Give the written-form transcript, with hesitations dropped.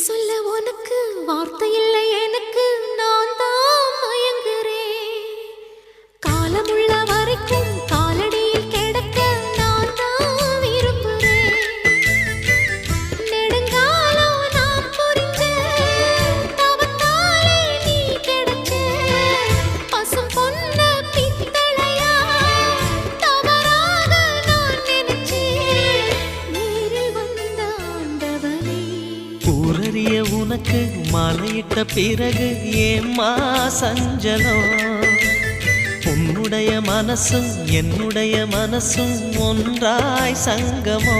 சொல்ல உனக்கு வார்த்தை இல்லை எனக்கு, நான் தான் மயங்குறேன். காலமுள்ள வரைக்கும் காலடியில் கிடக்க நான் தான் விரும்புறேன். நெடுங்காலம் நான் புரிஞ்ச தவத்தாலே நீ கிடைச்ச பசும் பொன்ன பித்தளையா தவறாக நான் நினைச்சேன். நேரில் வந்த ஆண்டவனே, ஊரறிய உனக்கு மாலையிட்ட பிறகு ஏம்மா சஞ்சலம்? உன்னுடைய மனசும் என்னுடைய மனசும் ஒன்றாய் சங்கமோ?